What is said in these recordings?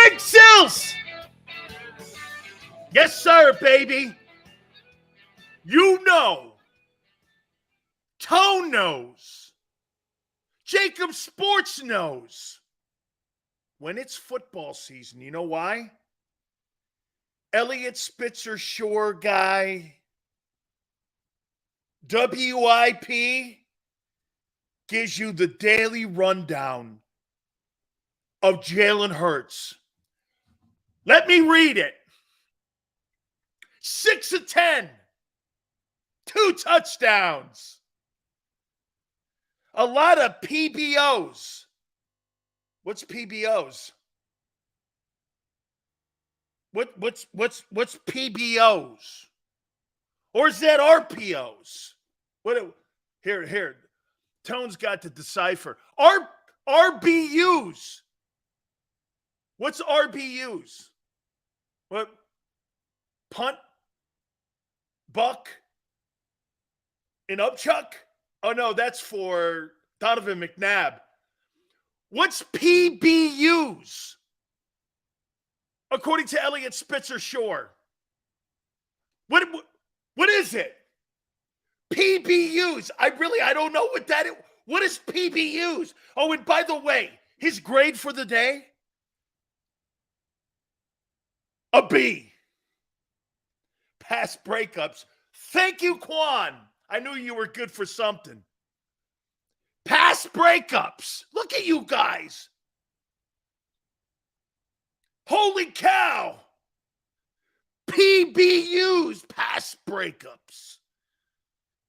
Big Sills! Yes, sir, baby. You know. Tone knows. JAKIB Sports knows. When it's football season, you know why? Elliott Spitzer Shore guy, WIP, gives you the daily rundown of Jalen Hurts. Let me read it. 6 of 10, 2 touchdowns, a lot of PBOs. What's PBOs? What's PBOs? Or is that RPOs? Here. Tone's got to decipher. RBUs. What's RBUs? What? Punt? Buck? And upchuck? Oh, no, that's for Donovan McNabb. What's PBUs? According to Elliott Spitzer Shore. What is it? PBUs. I don't know what that is. What is PBUs? Oh, and by the way, his grade for the day? A B. Pass breakups. Thank you, Quan. I knew you were good for something. Pass breakups. Look at you guys. Holy cow. PBUs, pass breakups.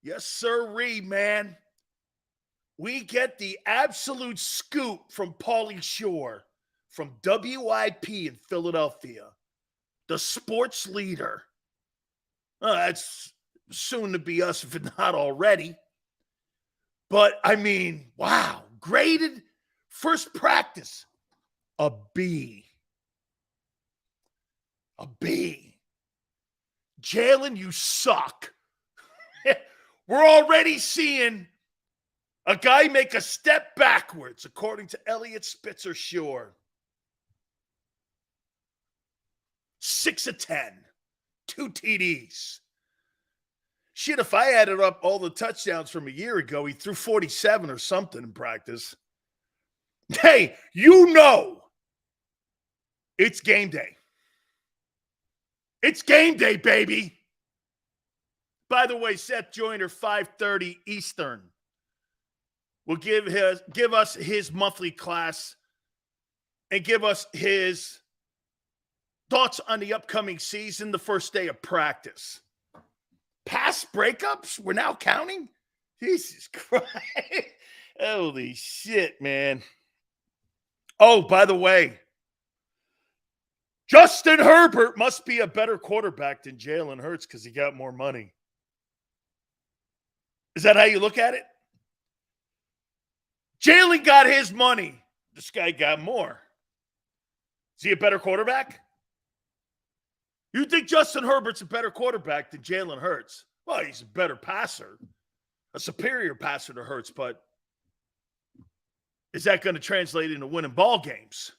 Yes, sirree, man. We get the absolute scoop from Pauly Shore from WIP in Philadelphia, the sports leader. That's soon to be us if it's not already. But, I mean, wow. Graded first practice, a B. A B. Jalen, you suck. We're already seeing a guy make a step backwards, according to Elliott Spitzer Shore. 6 of 10. 2 TDs. Shit, if I added up all the touchdowns from a year ago, he threw 47 or something in practice. Hey, you know it's game day. It's game day, baby. By the way, Seth Joyner, 5:30 Eastern, will give us his monthly class and give us his thoughts on the upcoming season, the first day of practice. Pass breakups? We're now counting? Jesus Christ. Holy shit, man. Oh, by the way, Justin Herbert must be a better quarterback than Jalen Hurts because he got more money. Is that how you look at it? Jalen got his money. This guy got more. Is he a better quarterback? You think Justin Herbert's a better quarterback than Jalen Hurts? Well, he's a better passer, a superior passer to Hurts, but is that going to translate into winning ball games?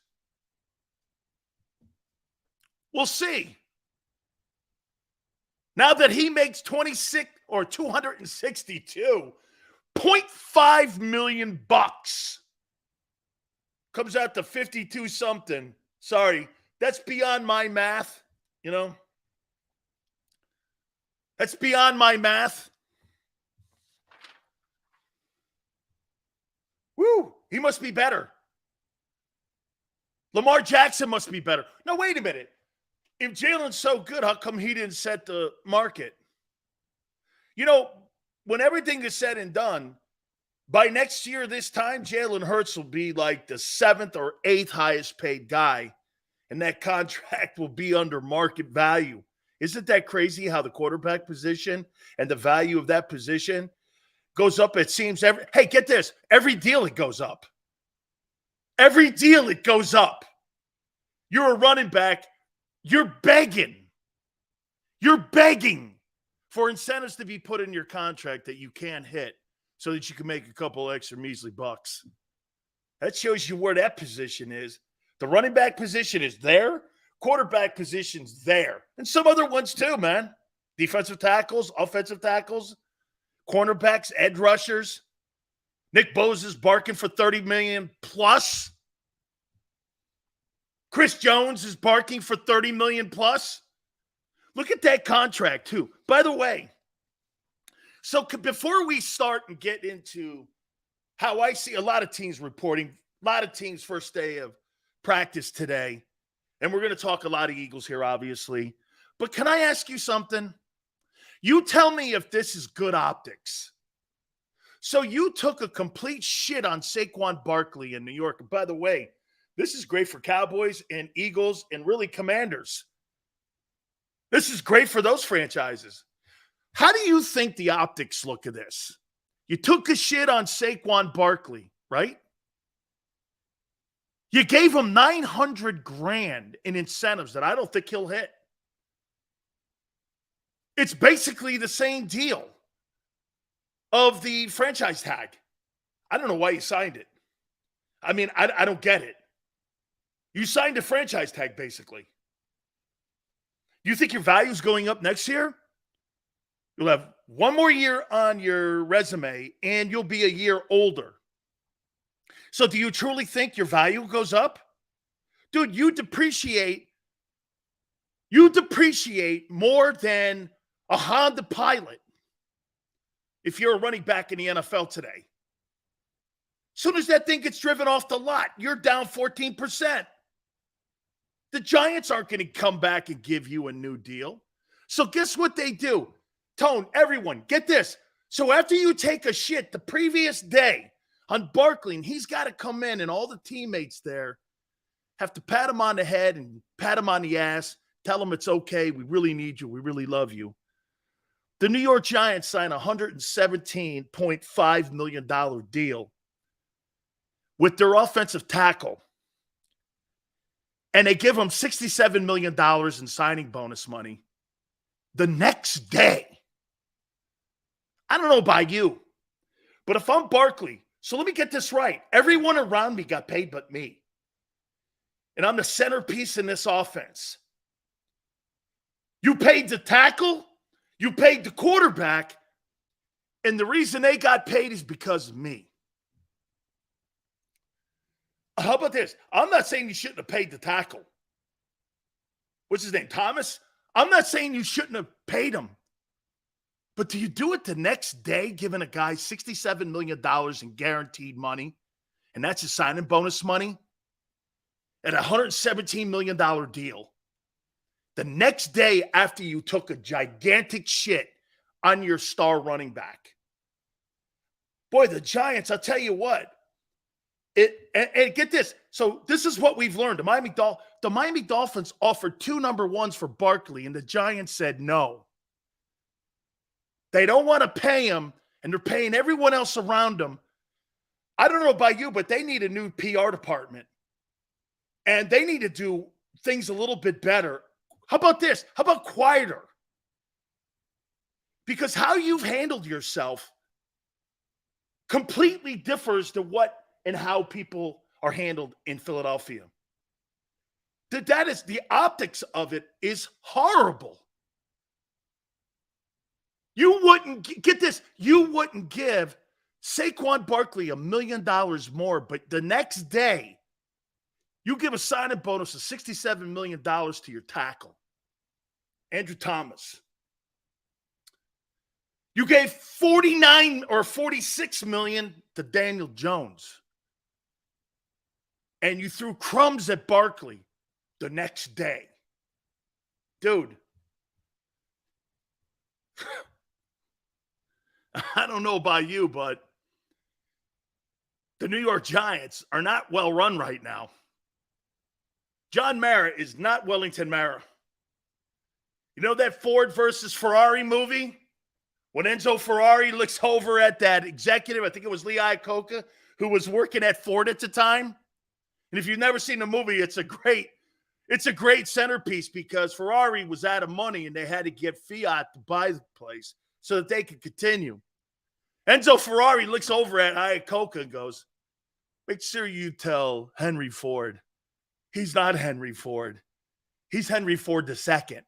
We'll see. Now that he makes 26 or 262.5 million bucks, comes out to 52 something. Sorry, that's beyond my math. You know, that's beyond my math. Woo, he must be better. Lamar Jackson must be better. No, wait a minute. If Jalen's so good, how come he didn't set the market? You know, when everything is said and done, by next year this time, Jalen Hurts will be like the 7th or 8th highest paid guy. And that contract will be under market value. Isn't that crazy how the quarterback position and the value of that position goes up? It seems hey, get this. Every deal it goes up. Every deal it goes up. You're a running back. You're begging. You're begging for incentives to be put in your contract that you can't hit so that you can make a couple extra measly bucks. That shows you where that position is. The running back position is there. Quarterback position's there. And some other ones too, man. Defensive tackles, offensive tackles, cornerbacks, edge rushers. Nick Bosa's barking for $30 million plus. Chris Jones is barking for $30 million plus. Look at that contract too. By the way, so before we start and get into how I see a lot of teams reporting, a lot of teams first day of practice today, and we're going to talk a lot of Eagles here, obviously. But can I ask you something? You tell me if this is good optics. So you took a complete shit on Saquon Barkley in New York. And by the way, this is great for Cowboys and Eagles and really Commanders. This is great for those franchises. How do you think the optics look at this? You took a shit on Saquon Barkley, right? You gave him $900,000 in incentives that I don't think he'll hit. It's basically the same deal of the franchise tag. I don't know why you signed it. I mean, I don't get it. You signed a franchise tag, basically. You think your value is going up next year? You'll have one more year on your resume, and you'll be a year older. So do you truly think your value goes up? Dude, you depreciate more than a Honda Pilot if you're a running back in the NFL today. As soon as that thing gets driven off the lot, you're down 14%. The Giants aren't going to come back and give you a new deal. So guess what they do? Tone, everyone, get this. So after you take a shit the previous day on Barkley, and he's got to come in, and all the teammates there have to pat him on the head and pat him on the ass, tell him it's okay, we really need you, we really love you. The New York Giants sign a $117.5 million deal with their offensive tackle, and they give him $67 million in signing bonus money the next day. I don't know about you, but if I'm Barkley, so let me get this right. Everyone around me got paid but me. And I'm the centerpiece in this offense. You paid the tackle, you paid the quarterback, and the reason they got paid is because of me. How about this? I'm not saying you shouldn't have paid the tackle. What's his name? Thomas? I'm not saying you shouldn't have paid him. But do you do it the next day, giving a guy $67 million in guaranteed money, and that's his signing bonus money, at a $117 million deal, the next day after you took a gigantic shit on your star running back? Boy, the Giants, I'll tell you what, and get this. So this is what we've learned. The Miami Dolphins offered 2 number ones for Barkley, and the Giants said no. They don't want to pay him, and they're paying everyone else around them. I don't know about you, but they need a new PR department. And they need to do things a little bit better. How about this? How about quieter? Because how you've handled yourself completely differs to what and how people are handled in Philadelphia. That is, the optics of it is horrible. You wouldn't, get this, you wouldn't give Saquon Barkley $1 million more, but the next day, you give a signing bonus of $67 million to your tackle, Andrew Thomas. You gave $49 or $46 million to Daniel Jones. And you threw crumbs at Barkley the next day. Dude. I don't know about you, but the New York Giants are not well run right now. John Mara is not Wellington Mara. You know that Ford versus Ferrari movie? When Enzo Ferrari looks over at that executive, I think it was Lee Iacocca, who was working at Ford at the time. And if you've never seen the movie, it's a great centerpiece, because Ferrari was out of money and they had to get Fiat to buy the place so that they could continue. Enzo Ferrari looks over at Iacocca and goes, "Make sure you tell Henry Ford He's not Henry Ford. He's Henry Ford II.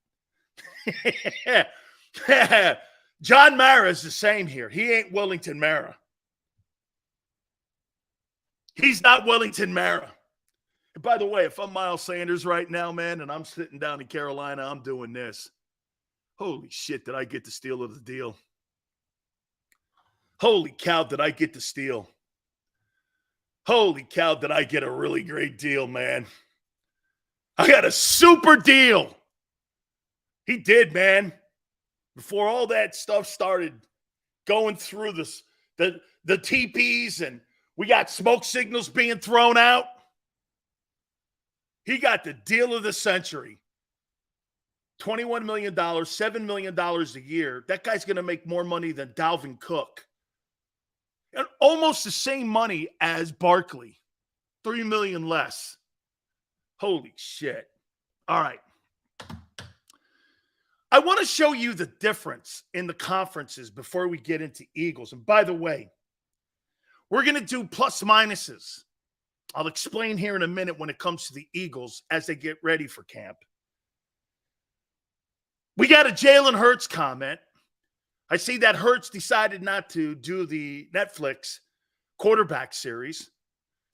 John Mara is the same here. He ain't Wellington Mara. He's not Wellington Mara. And by the way, if I'm Miles Sanders right now, man, and I'm sitting down in Carolina, I'm doing this. Holy shit, did I get the steal of the deal? Holy cow, did I get the steal? Holy cow, did I get a really great deal, man? I got a super deal. He did, man. Before all that stuff started going through the TPs and we got smoke signals being thrown out, he got the deal of the century. $21 million, $7 million a year. That guy's going to make more money than Dalvin Cook. And almost the same money as Barkley. $3 million less. Holy shit. All right. I want to show you the difference in the conferences before we get into Eagles. And by the way, we're going to do plus minuses. I'll explain here in a minute when it comes to the Eagles as they get ready for camp. We got a Jalen Hurts comment. I see that Hurts decided not to do the Netflix quarterback series.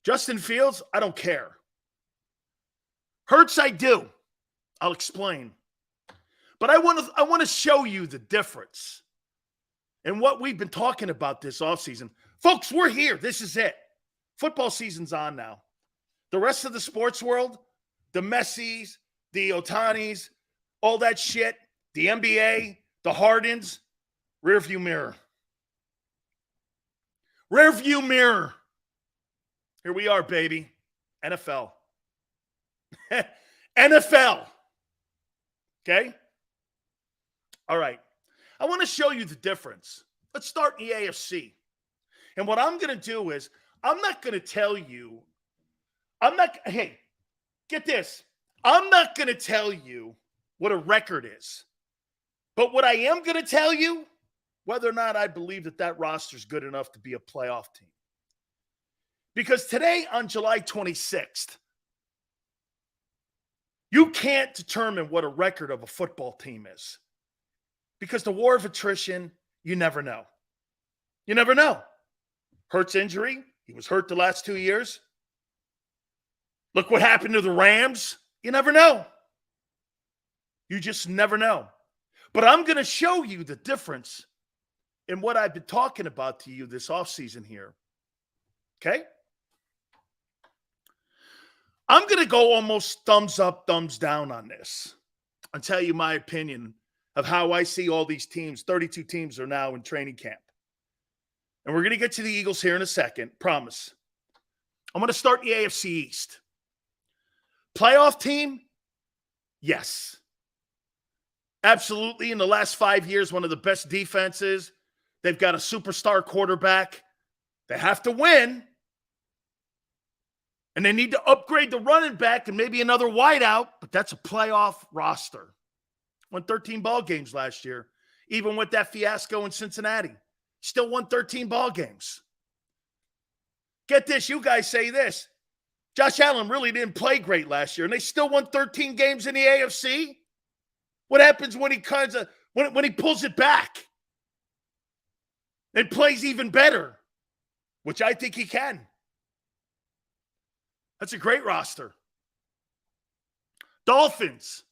Justin Fields, I don't care. Hurts, I do. I'll explain. But I want to show you the difference in what we've been talking about this offseason. Folks, we're here. This is it. Football season's on now. The rest of the sports world, the Messis, the Otanis, all that shit, the NBA, the Hardens, rearview mirror. Rearview mirror. Here we are, baby. NFL. NFL. Okay? All right. I want to show you the difference. Let's start in the AFC. And what I'm going to do is, I'm not going to tell you, hey, get this. I'm not going to tell you what a record is. But what I am going to tell you, whether or not I believe that roster is good enough to be a playoff team. Because today, on July 26th, you can't determine what a record of a football team is. Because the war of attrition, you never know. You never know. Hurts injury. He was hurt the last 2 years. Look what happened to the Rams. You never know. You just never know. But I'm going to show you the difference in what I've been talking about to you this offseason here. Okay? I'm going to go almost thumbs up, thumbs down on this and tell you my opinion of how I see all these teams. 32 teams are now in training camp. And we're going to get to the Eagles here in a second. Promise. I'm going to start the AFC East. Playoff team? Yes. Absolutely. In the last 5 years, one of the best defenses. They've got a superstar quarterback. They have to win. And they need to upgrade the running back and maybe another wideout, but that's a playoff roster. Won 13 ball games last year, even with that fiasco in Cincinnati. Still won 13 ball games. Get this, you guys say this. Josh Allen really didn't play great last year, and they still won 13 games in the AFC? What happens when he when he pulls it back and plays even better, which I think he can? That's a great roster. Dolphins.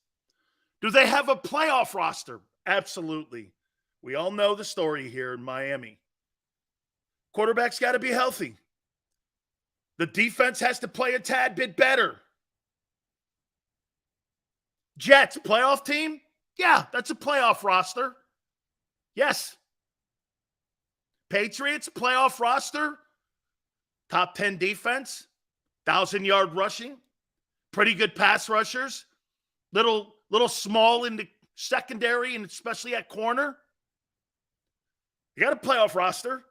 Do they have a playoff roster? Absolutely. We all know the story here in Miami. Quarterback's got to be healthy. The defense has to play a tad bit better. Jets, playoff team? Yeah, that's a playoff roster. Yes. Patriots, playoff roster. Top 10 defense. 1,000-yard rushing. Pretty good pass rushers. Little small in the secondary and especially at corner. You got a playoff roster.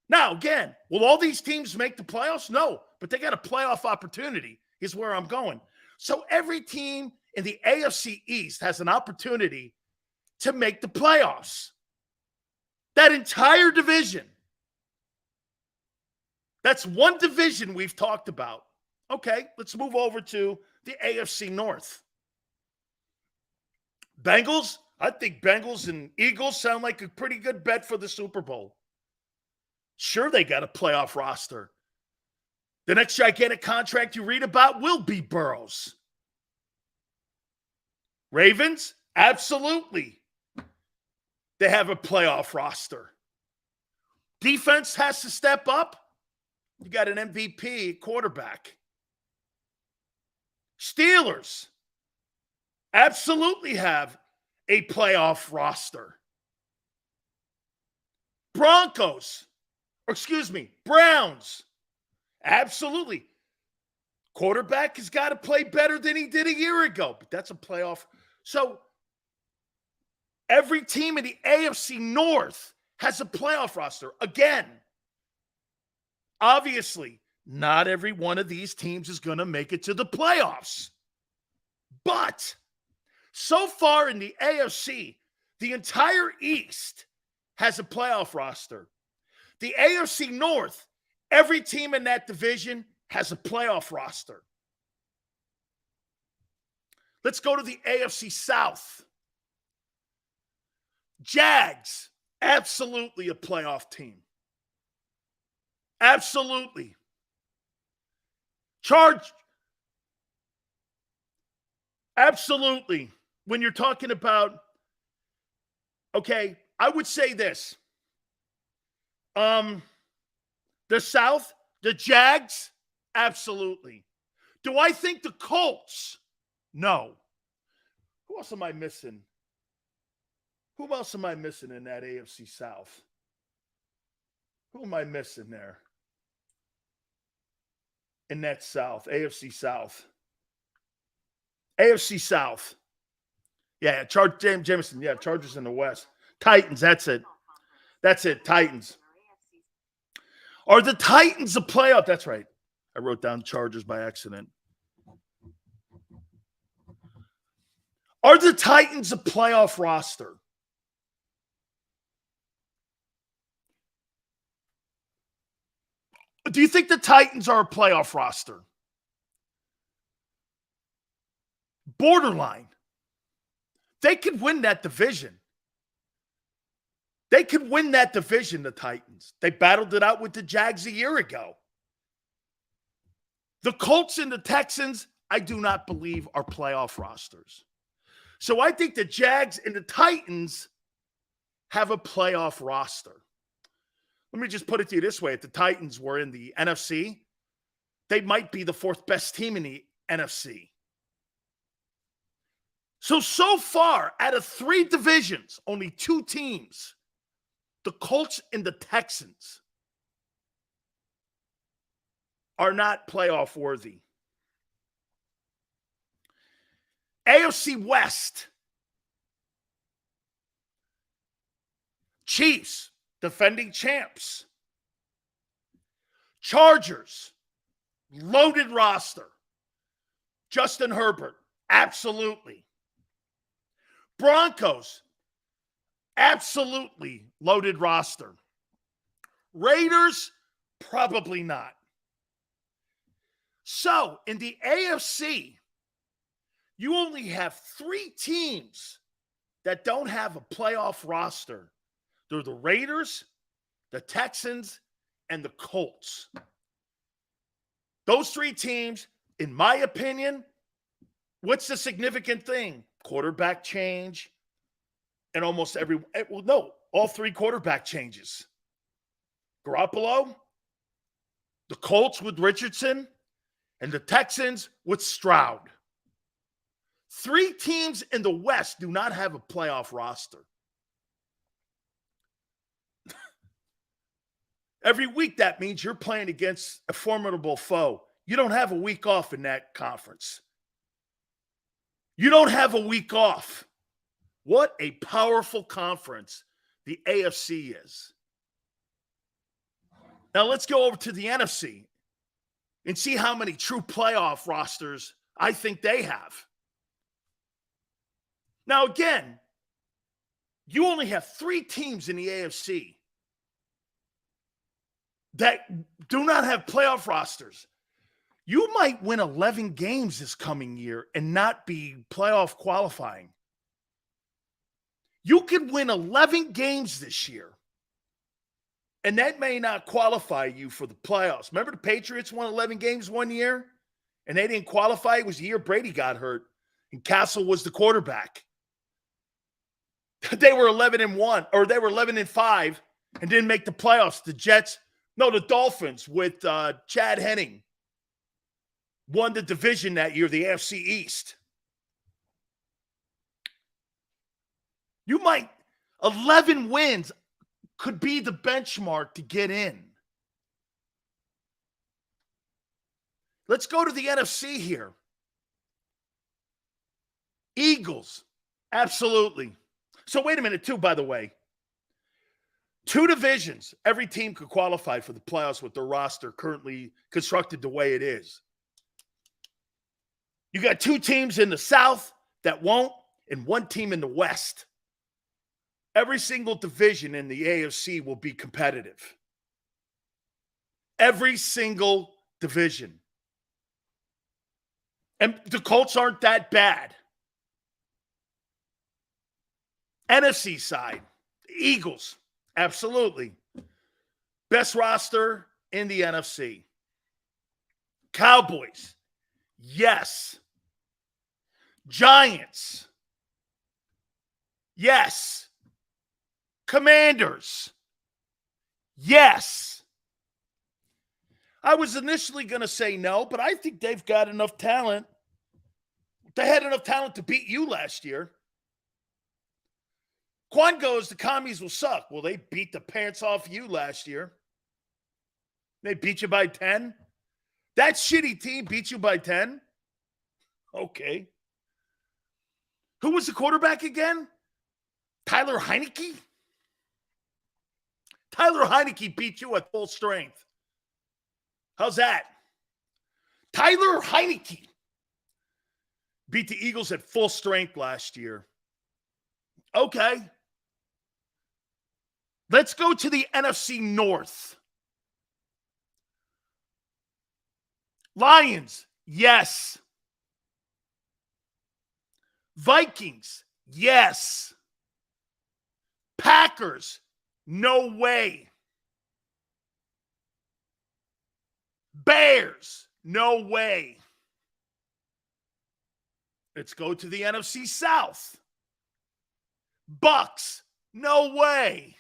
Now, again, will all these teams make the playoffs? No, but they got a playoff opportunity is where I'm going. So every team in the AFC East has an opportunity to make the playoffs. That entire division. That's one division we've talked about. Okay, let's move over to the AFC North. Bengals, I think Bengals and Eagles sound like a pretty good bet for the Super Bowl. Sure, they got a playoff roster. The next gigantic contract you read about will be Burrow's. Ravens, absolutely. They have a playoff roster. Defense has to step up. You got an MVP quarterback. Steelers absolutely have a playoff roster. Browns, absolutely. Quarterback has got to play better than he did a year ago, but that's a playoff. So every team in the AFC North has a playoff roster. Again, obviously, not every one of these teams is going to make it to the playoffs. But so far in the AFC, the entire East has a playoff roster. The AFC North, every team in that division has a playoff roster. Let's go to the AFC South. Jags, absolutely a playoff team. Absolutely. Absolutely. When you're talking about, okay, I would say this. The South, the Jags, absolutely. Do I think the Colts? No. Who else am I missing? Who else am I missing in that AFC South? Who am I missing there? In that South, AFC South. AFC South. Yeah, Jameson. Yeah, Chargers in the West. Titans, that's it. That's it, Titans. Are the Titans a playoff? That's right. I wrote down Chargers by accident. Are the Titans a playoff roster? Do you think the Titans are a playoff roster? Borderline. They could win that division. They could win that division, the Titans. They battled it out with the Jags a year ago. The Colts and the Texans, I do not believe are playoff rosters. So I think the Jags and the Titans have a playoff roster. Let me just put it to you this way. If the Titans were in the NFC, they might be the fourth best team in the NFC. So far, out of 3 divisions, only 2 teams, the Colts and the Texans, are not playoff worthy. AFC West, Chiefs, defending champs. Chargers, loaded roster. Justin Herbert, absolutely. Broncos, absolutely loaded roster. Raiders, probably not. So, in the AFC, you only have 3 teams that don't have a playoff roster. They're the Raiders, the Texans, and the Colts. Those 3 teams, in my opinion, what's the significant thing? Quarterback change, and almost all 3 quarterback changes. Garoppolo, the Colts with Richardson, and the Texans with Stroud. 3 teams in the West do not have a playoff roster. Every week, that means you're playing against a formidable foe. You don't have a week off in that conference. You don't have a week off. What a powerful conference the AFC is. Now let's go over to the NFC and see how many true playoff rosters I think they have. Now again, you only have 3 teams in the AFC that do not have playoff rosters. You might win 11 games this coming year and not be playoff qualifying. You could win 11 games this year, and that may not qualify you for the playoffs. Remember the Patriots won 11 games one year, and they didn't qualify? It was the year Brady got hurt, and Castle was the quarterback. They were 11-1, or they were 11-5, and didn't make the playoffs. The Dolphins with Chad Henning won the division that year, the AFC East. 11 wins could be the benchmark to get in. Let's go to the NFC here. Eagles, absolutely. So wait a minute, too, by the way. 2 divisions, every team could qualify for the playoffs with their roster currently constructed the way it is. You got 2 teams in the South that won't, and 1 team in the West. Every single division in the AFC will be competitive. Every single division. And the Colts aren't that bad. NFC side, Eagles, absolutely. Best roster in the NFC. Cowboys, yes. Giants, yes. Commanders, yes. I was initially going to say no, but I think they've got enough talent. They had enough talent to beat you last year. Quan goes, the commies will suck. Well, they beat the pants off you last year. They beat you by 10. That shitty team beat you by 10? Okay. Who was the quarterback again? Tyler Heineke? Tyler Heineke beat you at full strength. How's that? Tyler Heineke beat the Eagles at full strength last year. Okay. Let's go to the NFC North. Lions, yes. Vikings, yes. Packers, no way. Bears, no way. Let's go to the NFC South. Bucks, no way.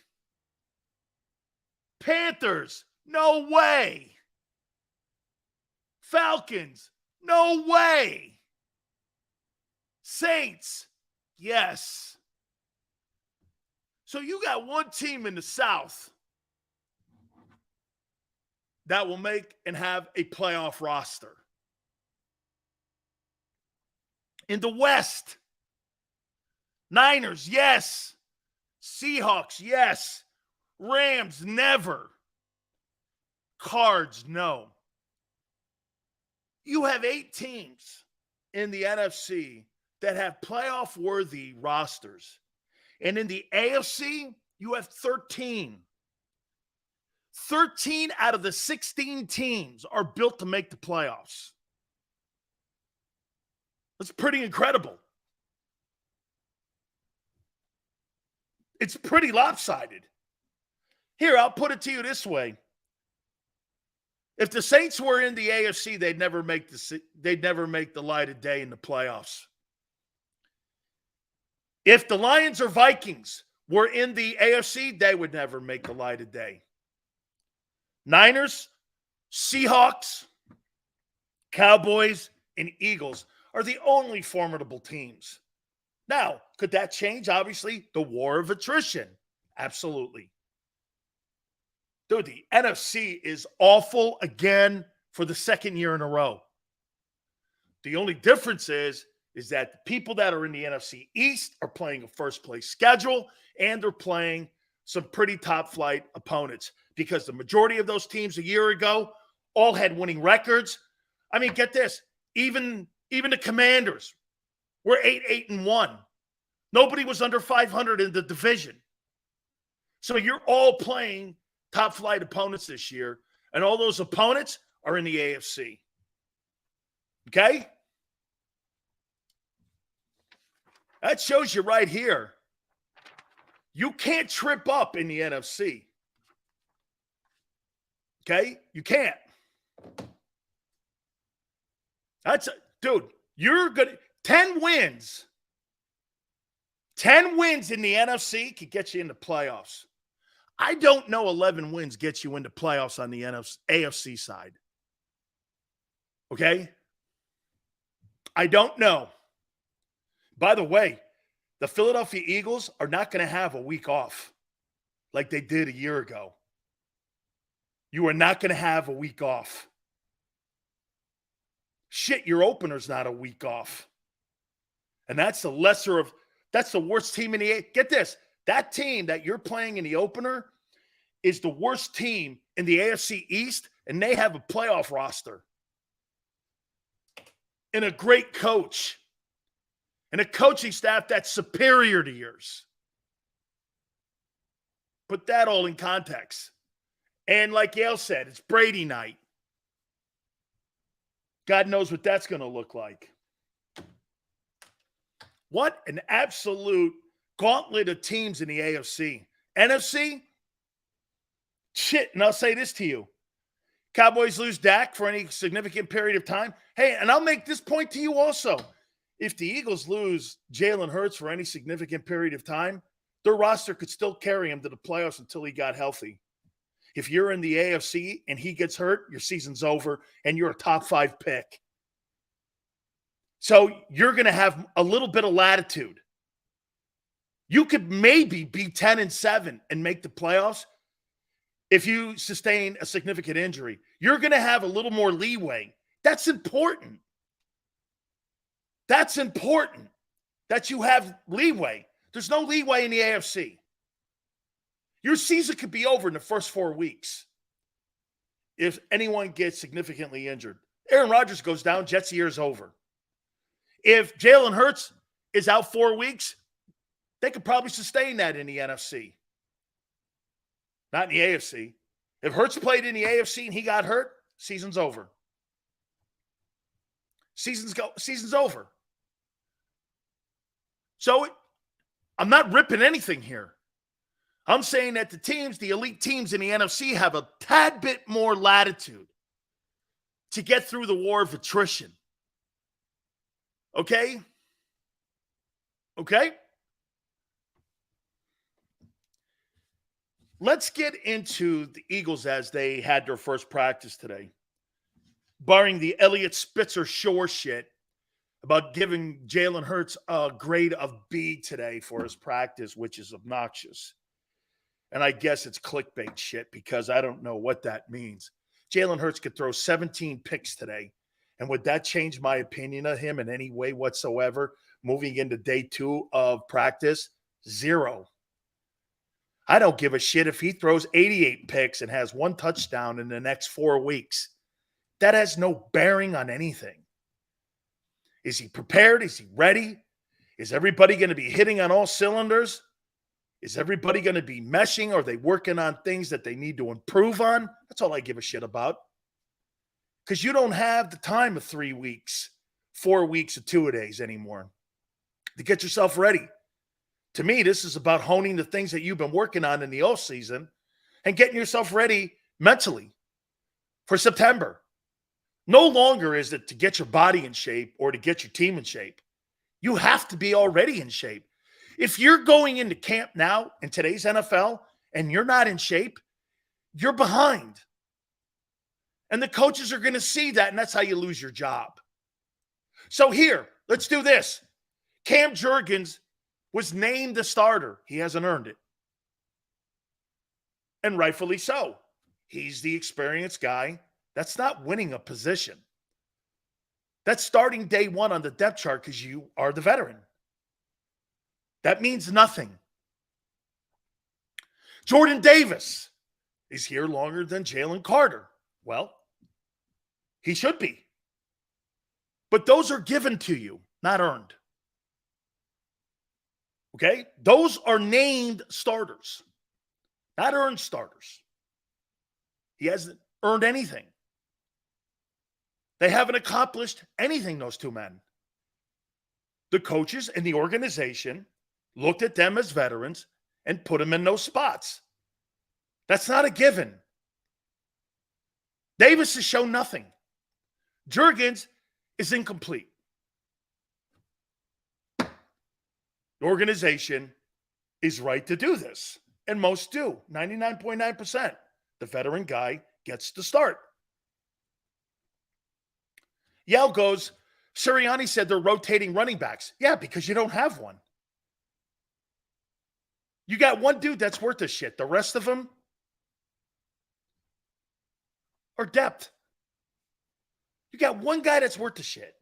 Panthers, no way. Falcons, no way. Saints, yes. So you got 1 team in the South that will make and have a playoff roster. In the West, Niners, yes. Seahawks, yes. Rams, never. Cards, no. You have 8 teams in the NFC that have playoff-worthy rosters. And in the AFC, you have 13. 13 out of the 16 teams are built to make the playoffs. That's pretty incredible. It's pretty lopsided. Here, I'll put it to you this way. If the Saints were in the AFC, they'd never make the light of day in the playoffs. If the Lions or Vikings were in the AFC, they would never make the light of day. Niners, Seahawks, Cowboys, and Eagles are the only formidable teams. Now, could that change? Obviously, the war of attrition. Absolutely. Dude, the NFC is awful again for the second year in a row. The only difference is that the people that are in the NFC East are playing a first-place schedule, and they're playing some pretty top-flight opponents because the majority of those teams a year ago all had winning records. I mean, get this. Even the Commanders were 8-1. Nobody was under 500 in the division. So you're all playing top-flight opponents this year, and all those opponents are in the AFC. Okay? That shows you right here. You can't trip up in the NFC. Okay? You can't. Dude, you're good. 10 wins. 10 wins in the NFC could get you into playoffs. I don't know 11 wins gets you into playoffs on the AFC side. Okay? I don't know. By the way, the Philadelphia Eagles are not going to have a week off like they did a year ago. You are not going to have a week off. Shit, your opener's not a week off. And that's the worst team in the Get this. That team that you're playing in the opener is the worst team in the AFC East, and they have a playoff roster. And a great coach. And a coaching staff that's superior to yours. Put that all in context. And like Yale said, it's Brady night. God knows what that's going to look like. What an absolute gauntlet of teams in the AFC. NFC? Shit, and I'll say this to you. Cowboys lose Dak for any significant period of time. Hey, and I'll make this point to you also. If the Eagles lose Jalen Hurts for any significant period of time, their roster could still carry him to the playoffs until he got healthy. If you're in the AFC and he gets hurt, your season's over and you're a top 5 pick. So you're going to have a little bit of latitude. You could maybe be 10-7 and make the playoffs if you sustain a significant injury. You're going to have a little more leeway. That's important. That's important that you have leeway. There's no leeway in the AFC. Your season could be over in the first 4 weeks if anyone gets significantly injured. Aaron Rodgers goes down, Jets' year is over. If Jalen Hurts is out 4 weeks, they could probably sustain that in the NFC. Not in the AFC. If Hurts played in the AFC and he got hurt, season's over. Season's over. So I'm not ripping anything here. I'm saying that the elite teams in the NFC have a tad bit more latitude to get through the war of attrition. Okay? Okay? Let's get into the Eagles as they had their first practice today. Barring the Elliott Spitzer Shore shit about giving Jalen Hurts a grade of B today for his practice, which is obnoxious. And I guess it's clickbait shit because I don't know what that means. Jalen Hurts could throw 17 picks today. And would that change my opinion of him in any way whatsoever moving into day 2 of practice? 0. I don't give a shit if he throws 88 picks and has 1 touchdown in the next 4 weeks. That has no bearing on anything. Is he prepared? Is he ready? Is everybody going to be hitting on all cylinders? Is everybody going to be meshing? Are they working on things that they need to improve on? That's all I give a shit about. Because you don't have the time of 3 weeks, 4 weeks, or 2-a-days anymore to get yourself ready. To me, this is about honing the things that you've been working on in the offseason and getting yourself ready mentally for September. No longer is it to get your body in shape or to get your team in shape. You have to be already in shape. If you're going into camp now in today's NFL and you're not in shape, you're behind. And the coaches are going to see that, and that's how you lose your job. So here, let's do this. Cam Jurgens was named the starter. He hasn't earned it. And rightfully so. He's the experienced guy. That's not winning a position. That's starting day 1 on the depth chart because you are the veteran. That means nothing. Jordan Davis is here longer than Jalen Carter. Well, he should be. But those are given to you, not earned. Okay? Those are named starters, not earned starters. He hasn't earned anything. They haven't accomplished anything, those two men. The coaches and the organization looked at them as veterans and put them in those spots. That's not a given. Davis has shown nothing. Juergens is incomplete. The organization is right to do this, and most do. 99.9%. The veteran guy gets the start. Yale goes, Sirianni said they're rotating running backs. Yeah, because you don't have one. You got one dude that's worth a shit. The rest of them are depth. You got one guy that's worth a shit.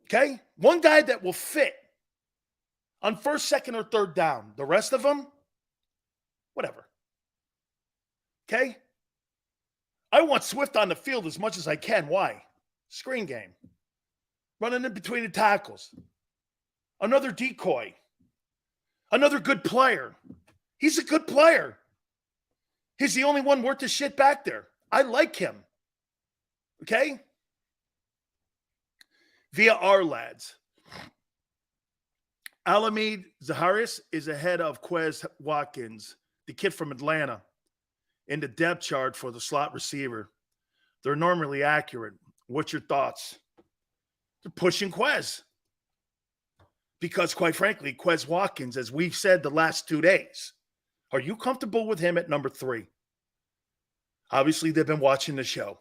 Okay? One guy that will fit on first, second, or third down. The rest of them, whatever. Okay? I want Swift on the field as much as I can. Why? Screen game. Running in between the tackles. Another decoy. Another good player. He's a good player. He's the only one worth the shit back there. I like him. Okay? Via our lads. Alameda Zaharis is ahead of Quez Watkins, the kid from Atlanta, in the depth chart for the slot receiver. They're normally accurate. What's your thoughts? They're pushing Quez. Because, quite frankly, Quez Watkins, as we've said the last 2 days, are you comfortable with him at number 3? Obviously, they've been watching the show.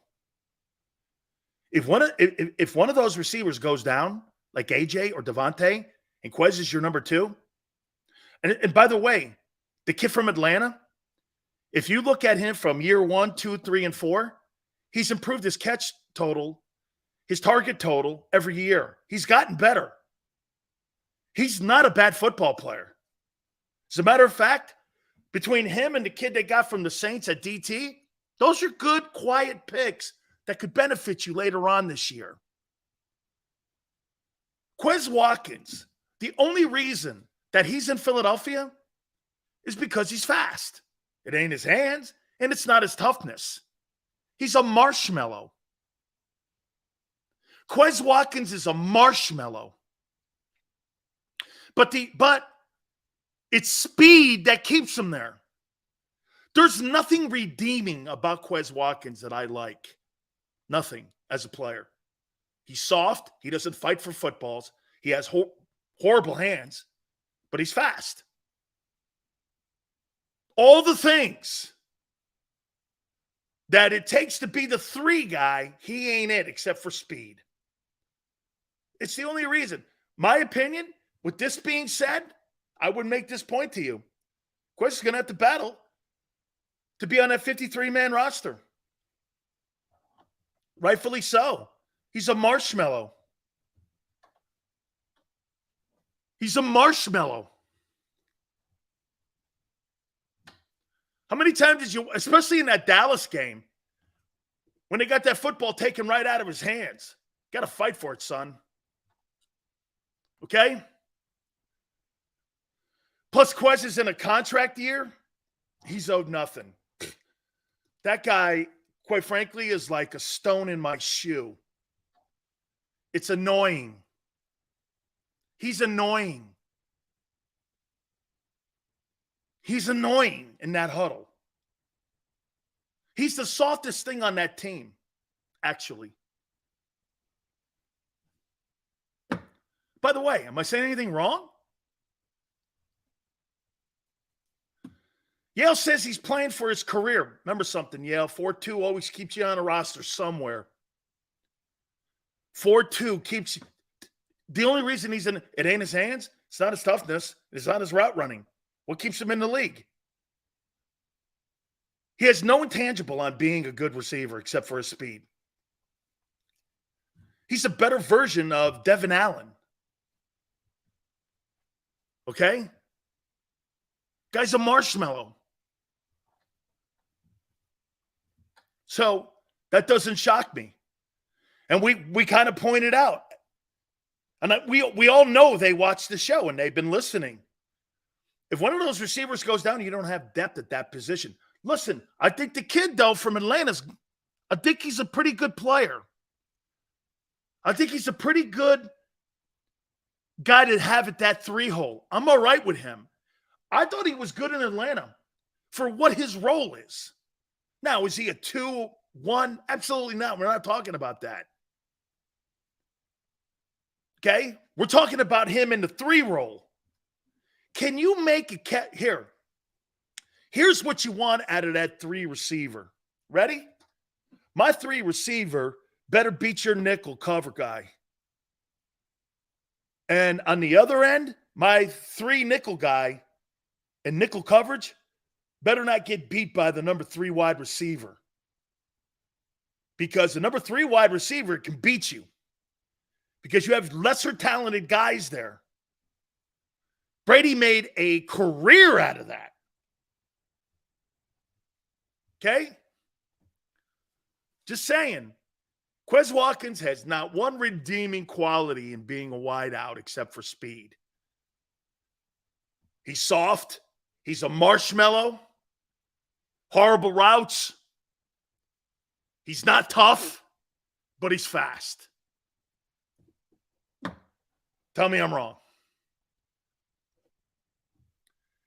If one of those receivers goes down, like AJ or Devontae, and Quez is your number 2, and by the way, the kid from Atlanta, if you look at him from year 1, 2, 3, and 4, he's improved his catch total, his target total every year. He's gotten better. He's not a bad football player. As a matter of fact, between him and the kid they got from the Saints at DT, those are good, quiet picks that could benefit you later on this year. Quez Watkins, the only reason that he's in Philadelphia is because he's fast. It ain't his hands, and it's not his toughness. He's a marshmallow. Quez Watkins is a marshmallow. But it's speed that keeps him there. There's nothing redeeming about Quez Watkins that I like. Nothing as a player. He's soft. He doesn't fight for footballs. He has horrible hands, but he's fast. All the things that it takes to be the 3 guy, he ain't it except for speed. It's the only reason. My opinion, with this being said, I would make this point to you. Quez is going to have to battle to be on that 53-man roster. Rightfully so. He's a marshmallow. He's a marshmallow. How many times did you, especially in that Dallas game, when they got that football taken right out of his hands? Got to fight for it, son. Okay? Plus, Quez is in a contract year. He's owed nothing. That guy, quite frankly, is like a stone in my shoe. It's annoying. He's annoying. He's annoying in that huddle. He's the softest thing on that team, actually. By the way, am I saying anything wrong? Yale says he's playing for his career. Remember something, Yale. 4-2 always keeps you on a roster somewhere. 4-2 keeps you. The only reason he's in it ain't his hands. It's not his toughness. It's not his route running. What keeps him in the league? He has no intangible on being a good receiver except for his speed. He's a better version of Devin Allen. Okay? Guy's a marshmallow. So that doesn't shock me. And we kind of pointed out. And we all know they watch the show and they've been listening. If one of those receivers goes down, you don't have depth at that position. Listen, I think the kid, though, from Atlanta's I think he's a pretty good player. I think he's a pretty good guy to have at that 3-hole. I'm all right with him. I thought he was good in Atlanta for what his role is. Now, is he a 2-1? Absolutely not. We're not talking about that. Okay? We're talking about him in the 3 role. Can you make a here? Here's what you want out of that 3 receiver. Ready? My 3 receiver better beat your nickel cover guy. And on the other end, my 3 nickel guy in nickel coverage better not get beat by the number 3 wide receiver. Because the number 3 wide receiver can beat you. Because you have lesser talented guys there. Brady made a career out of that. Okay? Just saying. Quez Watkins has not one redeeming quality in being a wideout except for speed. He's soft. He's a marshmallow. Horrible routes. He's not tough, but he's fast. Tell me I'm wrong.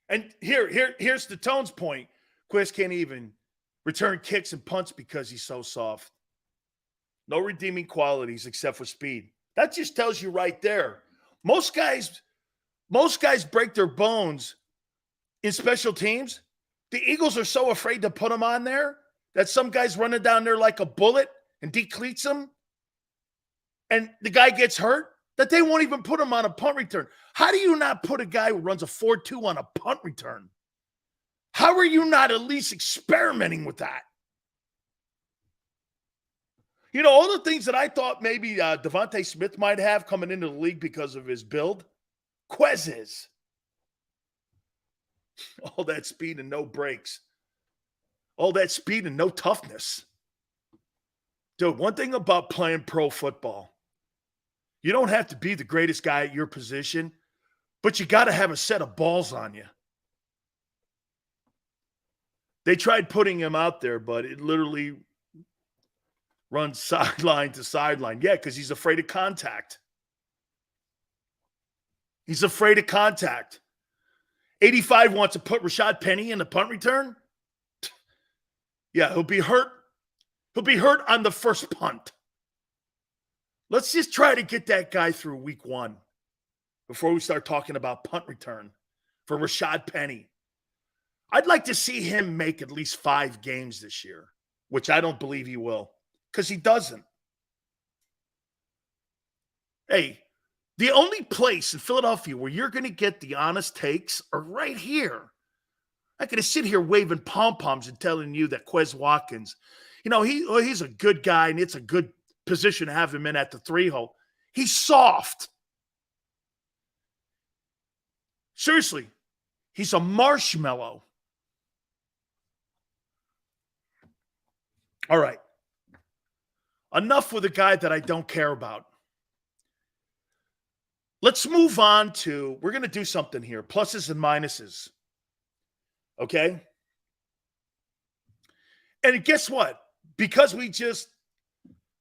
And here's the Tone's point. Quez can't even return kicks and punts because he's so soft. No redeeming qualities except for speed. That just tells you right there. Most guys break their bones in special teams. The Eagles are so afraid to put them on there that some guy's running down there like a bullet and decleats him, and the guy gets hurt, that they won't even put him on a punt return. How do you not put a guy who runs a 4.2 on a punt return? How are you not at least experimenting with that? You know, all the things that I thought maybe Devontae Smith might have coming into the league because of his build, Quez is. All that speed and no brakes. All that speed and no toughness. Dude, one thing about playing pro football, you don't have to be the greatest guy at your position, but you got to have a set of balls on you. They tried putting him out there, but it literally runs sideline to sideline. Yeah, because he's afraid of contact. He's afraid of contact. 85 wants to put Rashad Penny in the punt return. Yeah, he'll be hurt. He'll be hurt on the first punt. Let's just try to get that guy through week 1 before we start talking about punt return for Rashad Penny. I'd like to see him make at least 5 games this year, which I don't believe he will, because he doesn't. Hey, the only place in Philadelphia where you're going to get the honest takes are right here. I'm not going to sit here waving pom-poms and telling you that Quez Watkins, you know, he's a good guy and it's a good position to have him in at the 3-hole. He's soft. Seriously, he's a marshmallow. All right. Enough with a guy that I don't care about. Let's move on to, we're going to do something here. Pluses and minuses. Okay? And guess what? Because we just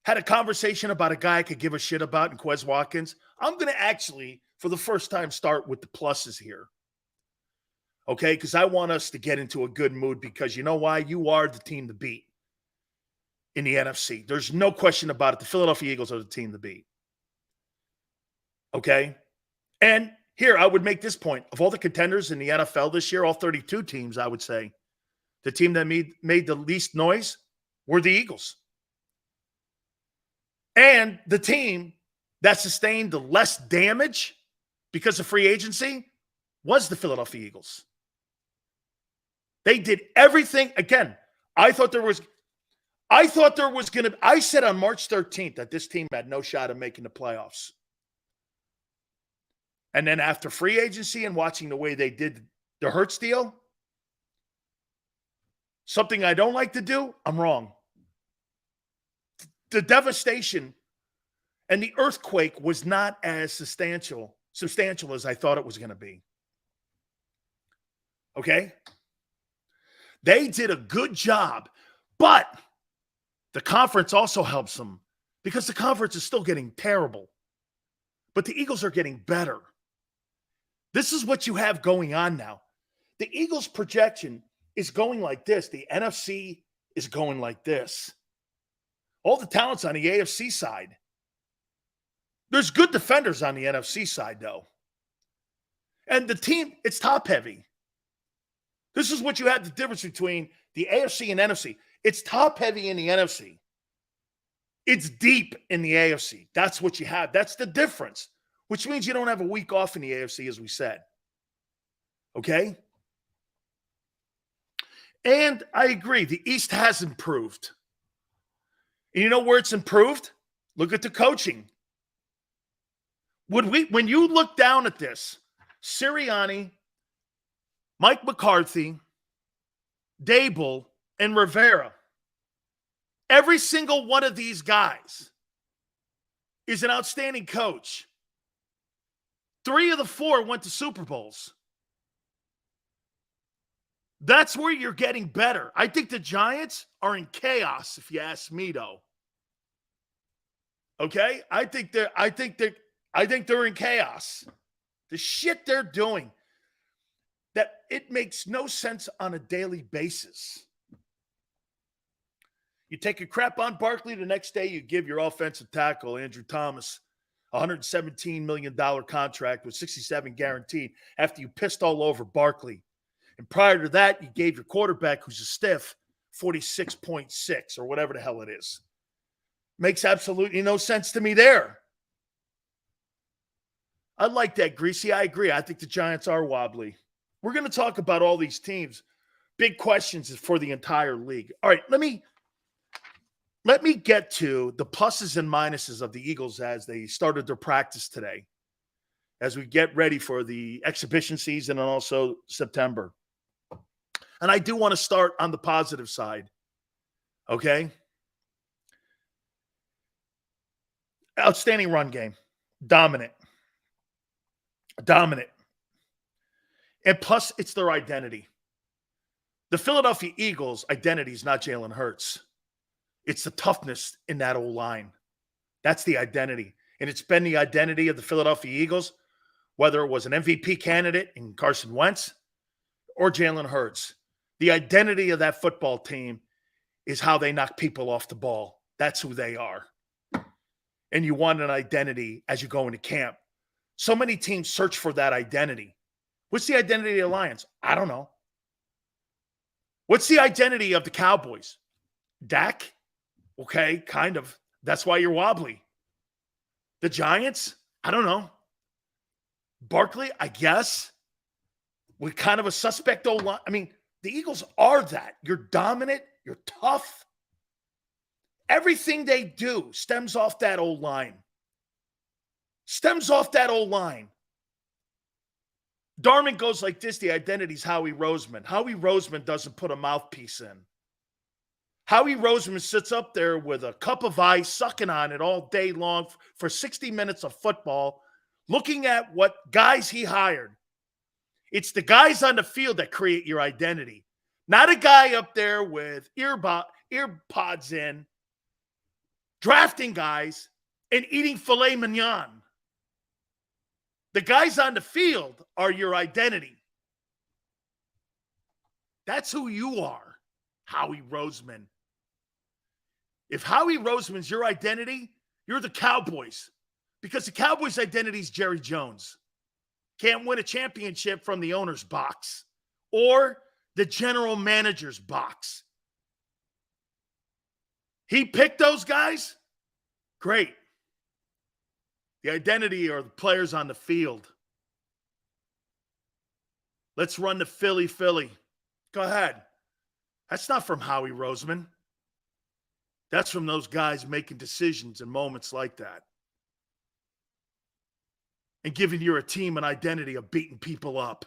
had a conversation about a guy I could give a shit about in Quez Watkins, I'm going to actually, for the first time, start with the pluses here. Okay? Because I want us to get into a good mood, because you know why? You are the team to beat in the NFC. There's no question about it. The Philadelphia Eagles are the team to beat. Okay? And here, I would make this point. Of all the contenders in the NFL this year, all 32 teams, I would say, the team that made the least noise were the Eagles. And the team that sustained the less damage because of free agency was the Philadelphia Eagles. They did everything. Again, I said on March 13th that this team had no shot of making the playoffs. And then after free agency and watching the way they did the Hurts deal, something I don't like to do, I'm wrong. The devastation and the earthquake was not as substantial as I thought it was going to be. Okay? They did a good job, but The conference also helps them because the conference is still getting terrible. But the Eagles are getting better. This is what you have going on now. The Eagles' projection is going like this. The NFC is going like this. All the talent's on the AFC side. There's good defenders on the NFC side, though. And the team, it's top heavy. This is what you have the difference between the AFC and NFC. It's top heavy in the NFC. It's deep in the AFC. That's what you have. That's the difference, which means you don't have a week off in the AFC, as we said. Okay? And I agree. The East has improved. And you know where it's improved? Look at the coaching. When you look down at this, Sirianni, Mike McCarthy, Dable, and Rivera, every single one of these guys is an outstanding coach. 3 of the 4 went to Super Bowls. That's where you're getting better. I think the Giants are in chaos, if you ask me, though. Okay? I think they're in chaos. The shit they're doing, that it makes no sense on a daily basis. You take a crap on Barkley, the next day you give your offensive tackle, Andrew Thomas, a $117 million contract with $67 guaranteed after you pissed all over Barkley. And prior to that, you gave your quarterback, who's a stiff, 46.6 or whatever the hell it is. Makes absolutely no sense to me there. I like that, Greasy. I agree. I think the Giants are wobbly. We're going to talk about all these teams. Big questions for the entire league. All right, let me get to the pluses and minuses of the Eagles as they started their practice today, as we get ready for the exhibition season and also September. And I do want to start on the positive side, okay? Outstanding run game. Dominant. And plus, it's their identity. The Philadelphia Eagles' identity is not Jalen Hurts. It's the toughness in that O-line. That's the identity. And it's been the identity of the Philadelphia Eagles, whether it was an MVP candidate in Carson Wentz or Jalen Hurts. The identity of that football team is how they knock people off the ball. That's who they are. And you want an identity as you go into camp. So many teams search for that identity. What's the identity of the Lions? I don't know. What's the identity of the Cowboys? Dak? Okay, kind of. That's why you're wobbly. The Giants? I don't know. Barkley? I guess. With kind of a suspect O-line. I mean, the Eagles are that. You're dominant. You're tough. Everything they do stems off that O-line. Stems off that O-line. Darman goes like this, the identity's Howie Roseman. Howie Roseman doesn't put a mouthpiece in. Howie Roseman sits up there with a cup of ice, sucking on it all day long for 60 minutes of football, looking at what guys he hired. It's the guys on the field that create your identity. Not a guy up there with earpods in, drafting guys, and eating filet mignon. The guys on the field are your identity. That's who you are, Howie Roseman. If Howie Roseman's your identity, you're the Cowboys. Because the Cowboys' identity is Jerry Jones. Can't win a championship from the owner's box or the general manager's box. He picked those guys? Great. The identity are the players on the field. Let's run the Philly. Go ahead. That's not from Howie Roseman. That's from those guys making decisions in moments like that. And giving your team an identity of beating people up.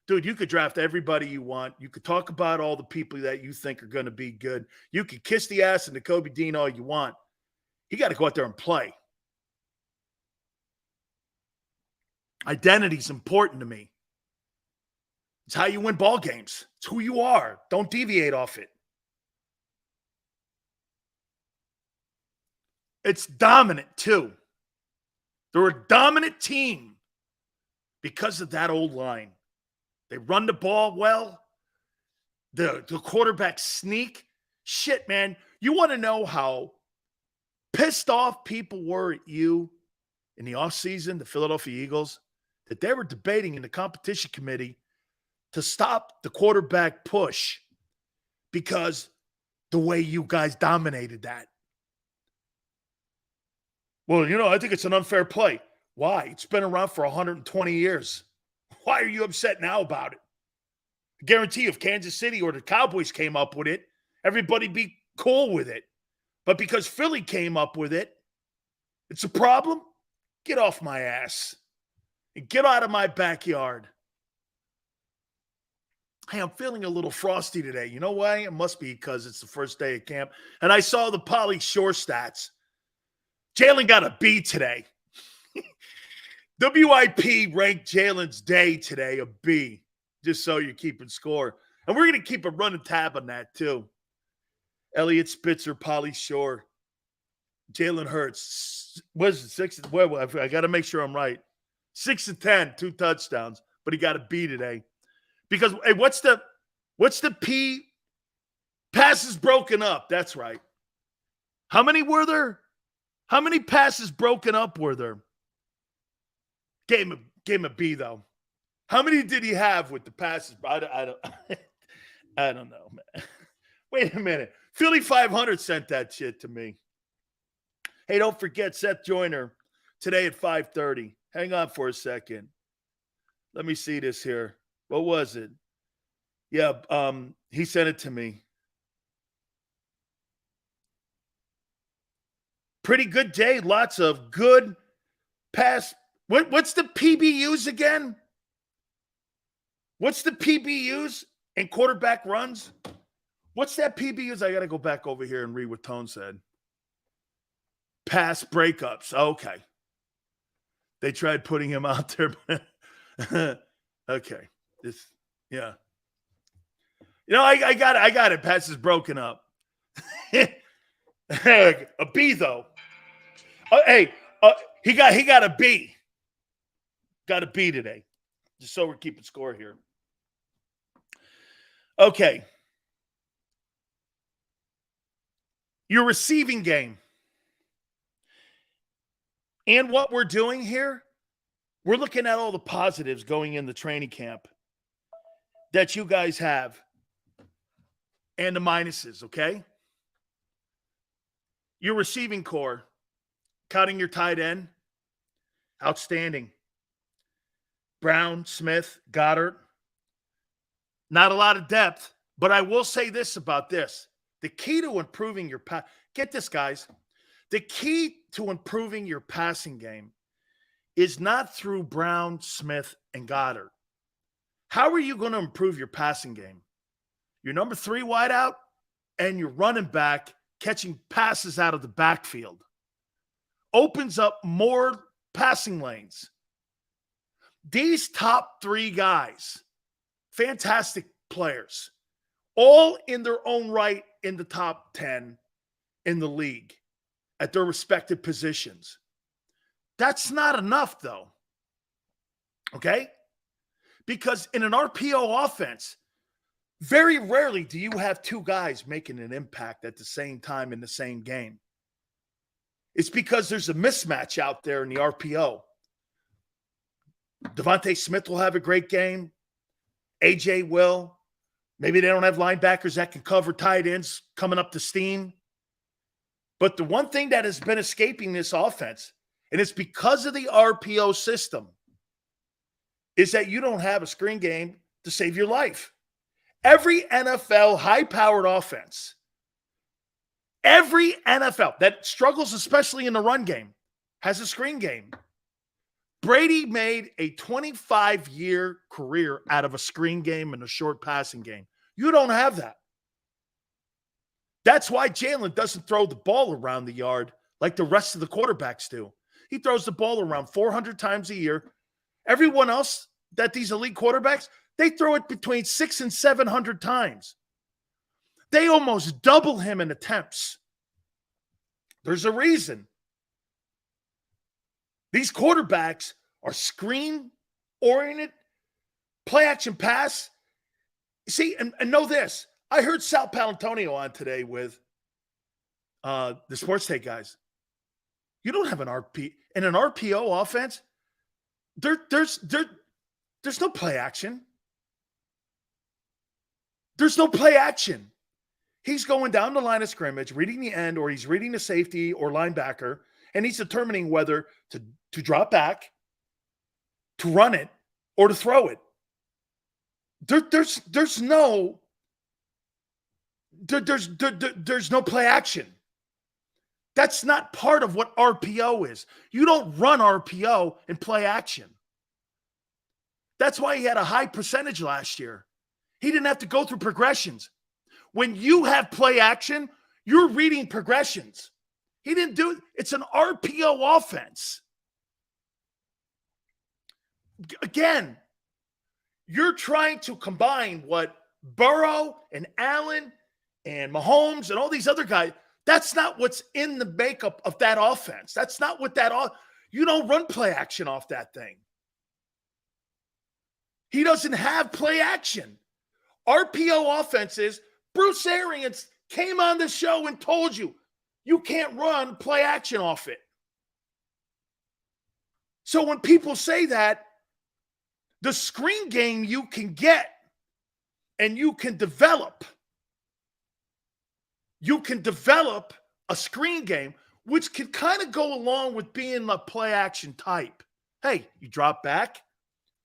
Dude, you could draft everybody you want. You could talk about all the people that you think are going to be good. You could kiss the ass into Kobe Dean all you want. You got to go out there and play. Identity is important to me. It's how you win ball games. It's who you are. Don't deviate off it. It's dominant, too. They're a dominant team because of that old line. They run the ball well. The quarterbacks sneak. Shit, man. You want to know how pissed off people were at you in the offseason, the Philadelphia Eagles, that they were debating in the competition committee to stop the quarterback push because the way you guys dominated that. Well, I think it's an unfair play. Why? It's been around for 120 years. Why are you upset now about it? I guarantee you if Kansas City or the Cowboys came up with it, everybody'd be cool with it. But because Philly came up with it, it's a problem? Get off my ass. And get out of my backyard. Hey, I'm feeling a little frosty today. You know why? It must be because it's the first day of camp. And I saw the Pauly Shore stats. Jalen got a B today. WIP ranked Jalen's day today a B, just so you're keeping score. And we're going to keep a running tab on that, too. Elliott Spitzer, Pauly Shore, Jalen Hurts. What is it? 6? Well, I got to make sure I'm right. 6 of 10, 2 touchdowns, but he got a B today. Because, hey, what's the P? Passes broken up. That's right. How many were there? How many passes broken up were there? Gave him a B, though. How many did he have with the passes? I don't know, man. Wait a minute. Philly 500 sent that shit to me. Hey, don't forget Seth Joyner today at 5:30. Hang on for a second. Let me see this here. What was it? Yeah, he sent it to me. Pretty good day. Lots of good pass. What's the PBUs again? What's the PBUs in quarterback runs? What's that PBUs? I got to go back over here and read what Tone said. Pass breakups. Okay. They tried putting him out there. Okay. Yeah. I got it. Passes broken up. A B, though. He got a B. Got a B today. Just so we're keeping score here. Okay. Your receiving game. And what we're doing here, we're looking at all the positives going in the training camp that you guys have and the minuses, okay? Your receiving core, counting your tight end, outstanding. Brown, Smith, Goddard. Not a lot of depth, but I will say this about this. The key to improving your pass, get this, guys. The key to improving your passing game is not through Brown, Smith, and Goddard. How are you going to improve your passing game? Your number 3 wideout and your running back catching passes out of the backfield opens up more passing lanes. These top 3 guys, fantastic players, all in their own right in the top 10 in the league at their respective positions. That's not enough, though. Okay? Because in an RPO offense, very rarely do you have 2 guys making an impact at the same time in the same game. It's because there's a mismatch out there in the RPO. Devontae Smith will have a great game. AJ will. Maybe they don't have linebackers that can cover tight ends coming up to steam. But the one thing that has been escaping this offense, and it's because of the RPO system, is that you don't have a screen game to save your life. Every NFL high-powered offense, every NFL that struggles, especially in the run game, has a screen game. Brady made a 25-year career out of a screen game and a short passing game. You don't have that. That's why Jalen doesn't throw the ball around the yard like the rest of the quarterbacks do. He throws the ball around 400 times a year. Everyone else that these elite quarterbacks, they throw it between 600 and 700 times. They almost double him in attempts. There's a reason. These quarterbacks are screen-oriented, play-action pass. See, and know this. I heard Sal Palantonio on today with the Sports Take guys. You don't have an RP in an RPO offense. There's no play action. There's no play action. He's going down the line of scrimmage, reading the end, or he's reading the safety or linebacker, and he's determining whether to drop back, to run it, or to throw it. There's no play action. That's not part of what RPO is. You don't run RPO and play action. That's why he had a high percentage last year. He didn't have to go through progressions. When you have play action, you're reading progressions. He didn't do it. It's an RPO offense. Again, you're trying to combine what Burrow and Allen and Mahomes and all these other guys, that's not what's in the makeup of that offense. That's not what you don't run play action off that thing. He doesn't have play action. RPO offenses, Bruce Arians came on the show and told you, you can't run play action off it. So when people say that, the screen game you can get and you can develop a screen game, which can kind of go along with being a play action type. Hey, you drop back,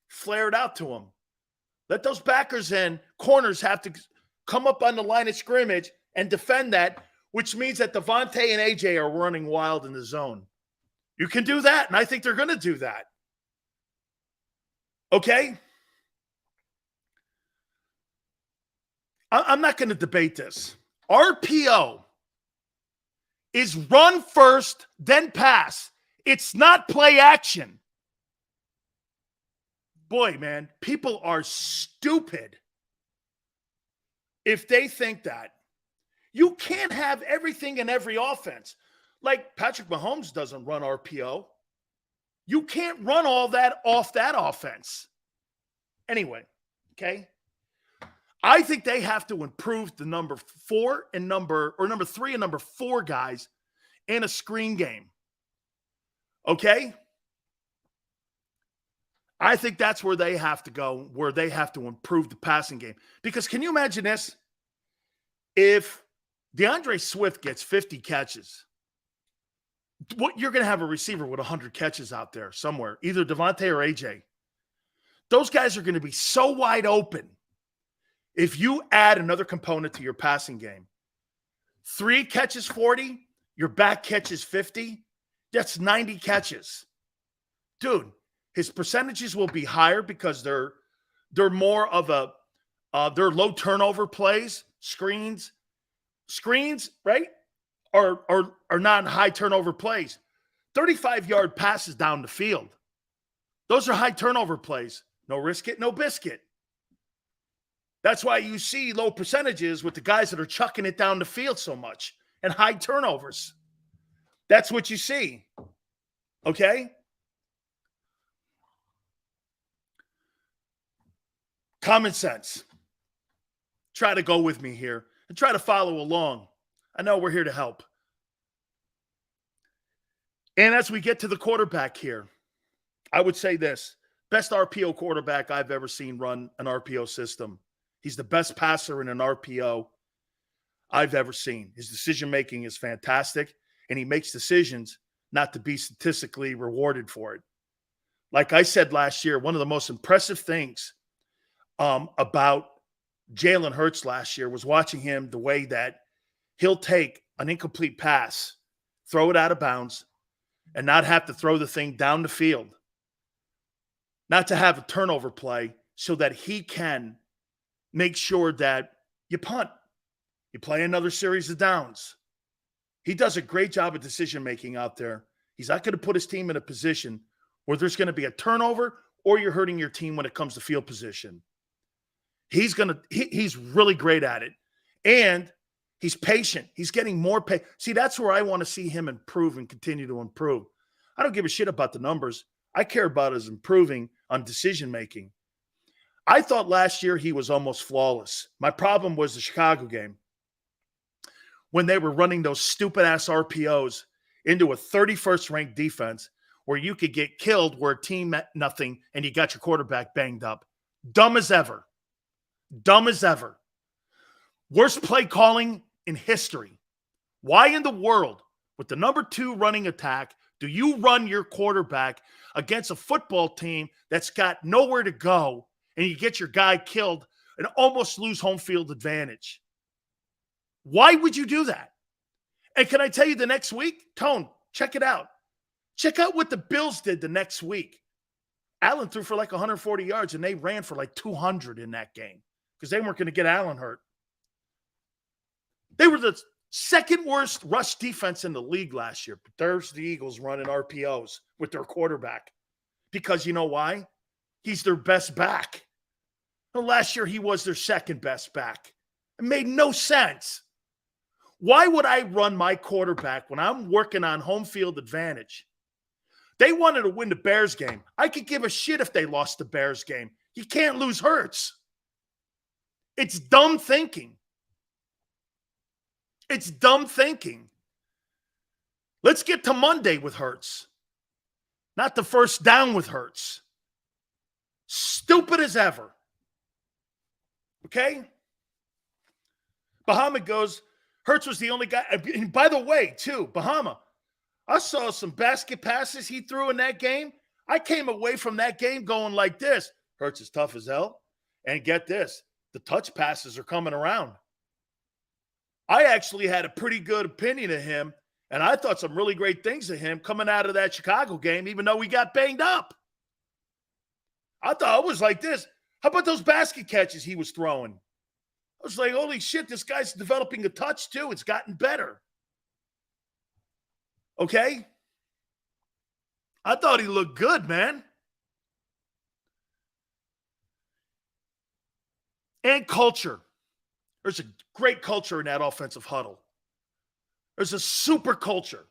flare it out to them. Let those backers and corners have to come up on the line of scrimmage and defend that, which means that Devontae and AJ are running wild in the zone. You can do that, and I think they're going to do that. Okay? I'm not going to debate this. RPO is run first, then pass. It's not play action. Boy, man, people are stupid if they think that. You can't have everything in every offense. Like Patrick Mahomes doesn't run RPO. You can't run all that off that offense. Anyway, okay? I think they have to improve the number 3 and number 4 guys in a screen game. Okay? I think that's where they have to go, where they have to improve the passing game. Because can you imagine this? If DeAndre Swift gets 50 catches, you're going to have a receiver with 100 catches out there somewhere, either Devontae or AJ. Those guys are going to be so wide open if you add another component to your passing game. 3 catches 40, your back catches 50, that's 90 catches. Dude, his percentages will be higher because they're more of they're low turnover plays, screens, right? Are not high turnover plays. 35-yard passes down the field. Those are high turnover plays. No risk it, no biscuit. That's why you see low percentages with the guys that are chucking it down the field so much and high turnovers. That's what you see. Okay? Common sense. Try to go with me here and try to follow along. I know we're here to help. And as we get to the quarterback here, I would say this. Best RPO quarterback I've ever seen run an RPO system. He's the best passer in an RPO I've ever seen. His decision-making is fantastic, and he makes decisions not to be statistically rewarded for it. Like I said last year, one of the most impressive things about Jalen Hurts last year was watching him, the way that he'll take an incomplete pass, throw it out of bounds, and not have to throw the thing down the field. Not to have a turnover play so that he can make sure that you punt. You play another series of downs. He does a great job of decision-making out there. He's not going to put his team in a position where there's going to be a turnover or you're hurting your team when it comes to field position. He's really great at it. And he's patient. He's getting more patient. See, that's where I want to see him improve and continue to improve. I don't give a shit about the numbers. I care about his improving on decision-making. I thought last year he was almost flawless. My problem was the Chicago game when they were running those stupid-ass RPOs into a 31st ranked defense where you could get killed where a team meant nothing and you got your quarterback banged up. Dumb as ever. Dumb as ever. Worst play calling in history. Why in the world, with the number 2 running attack, do you run your quarterback against a football team that's got nowhere to go and you get your guy killed and almost lose home field advantage? Why would you do that? And can I tell you the next week? Tone, check it out. Check out what the Bills did the next week. Allen threw for like 140 yards, and they ran for like 200 in that game because they weren't going to get Allen hurt. They were the second worst rush defense in the league last year. But there's the Eagles running RPOs with their quarterback because you know why? He's their best back. Well, last year, he was their second best back. It made no sense. Why would I run my quarterback when I'm working on home field advantage? They wanted to win the Bears game. I could give a shit if they lost the Bears game. You can't lose Hurts. It's dumb thinking. It's dumb thinking. Let's get to Monday with Hurts. Not the first down with Hurts. Stupid as ever. Okay? Bahama goes, Hurts was the only guy. And by the way, too, Bahama, I saw some basket passes he threw in that game. I came away from that game going like this. Hurts is tough as hell. And get this, the touch passes are coming around. I actually had a pretty good opinion of him, and I thought some really great things of him coming out of that Chicago game, even though we got banged up. I thought it was like this. How about those basket catches he was throwing? I was like, holy shit, this guy's developing a touch too. It's gotten better. Okay? I thought he looked good, man. And culture. There's a great culture in that offensive huddle. There's a super culture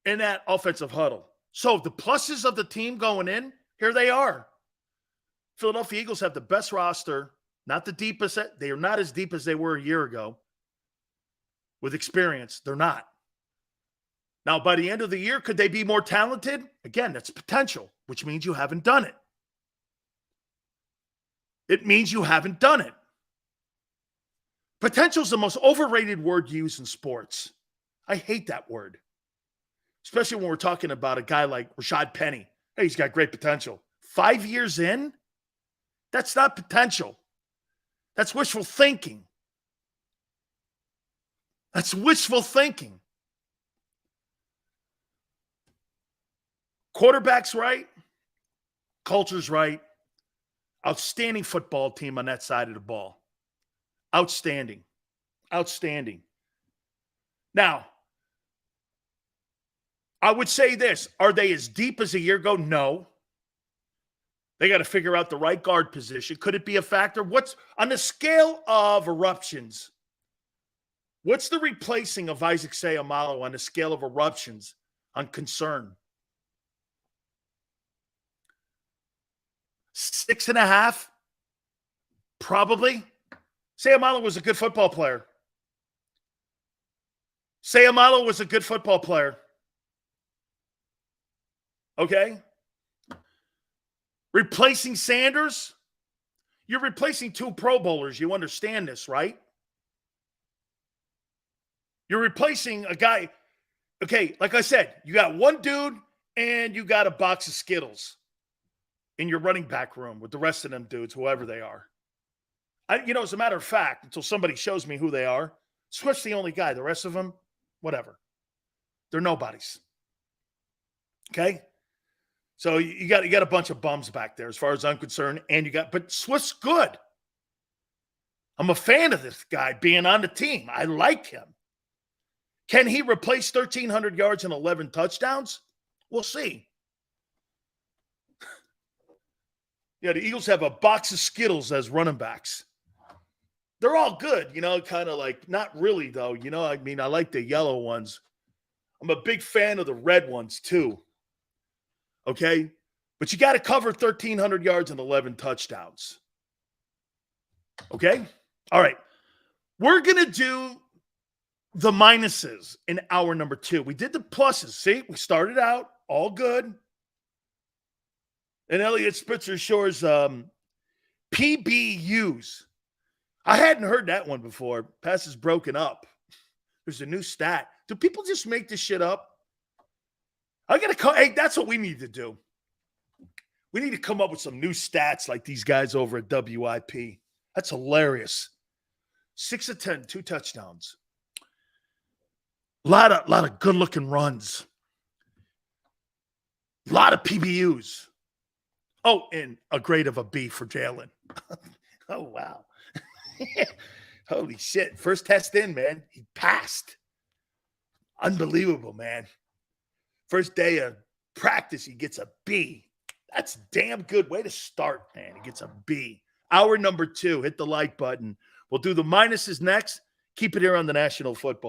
in that offensive huddle. So the pluses of the team going in, here they are. Philadelphia Eagles have the best roster, not the deepest. They are not as deep as they were a year ago. With experience, they're not. Now, by the end of the year, could they be more talented? Again, that's potential, which means you haven't done it. It means you haven't done it. Potential is the most overrated word used in sports. I hate that word, especially when we're talking about a guy like Rashad Penny. Hey, he's got great potential. 5 years in, that's not potential. That's wishful thinking. That's wishful thinking. Quarterback's right. Culture's right. Outstanding football team on that side of the ball. Outstanding. Outstanding. Now, I would say this. Are they as deep as a year ago? No. They got to figure out the right guard position. Could it be a factor? What's on the scale of eruptions? What's the replacing of Isaac Seumalo on the scale of eruptions on concern? 6.5? Probably. Seumalo was a good football player. Seumalo was a good football player. Okay? Replacing Sanders? You're replacing 2 Pro Bowlers. You understand this, right? You're replacing a guy. Okay, like I said, you got one dude and you got a box of Skittles in your running back room with the rest of them dudes, whoever they are. As a matter of fact, until somebody shows me who they are, Swift's the only guy. The rest of them, whatever. They're nobodies. Okay? So you got a bunch of bums back there as far as I'm concerned. But Swift's good. I'm a fan of this guy being on the team. I like him. Can he replace 1,300 yards and 11 touchdowns? We'll see. Yeah, the Eagles have a box of Skittles as running backs. They're all good, kind of like, not really, though. I like the yellow ones. I'm a big fan of the red ones too. Okay? But you got to cover 1,300 yards and 11 touchdowns. Okay? All right. We're going to do the minuses in hour number 2. We did the pluses. See, we started out all good. And Elliot Spitzer Shore's PBUs. I hadn't heard that one before. Passes broken up. There's a new stat. Do people just make this shit up? I got to call. Hey, that's what we need to do. We need to come up with some new stats like these guys over at WIP. That's hilarious. 6 of 10, 2 touchdowns. A lot of good-looking runs. A lot of PBUs. Oh, and a grade of a B for Jalen. Oh, wow. Holy shit. First test in, man. He passed. Unbelievable, man. First day of practice, he gets a B. That's damn good. Way to start, man. He gets a B. Hour number 2. Hit the like button. We'll do the minuses next. Keep it here on the National Football.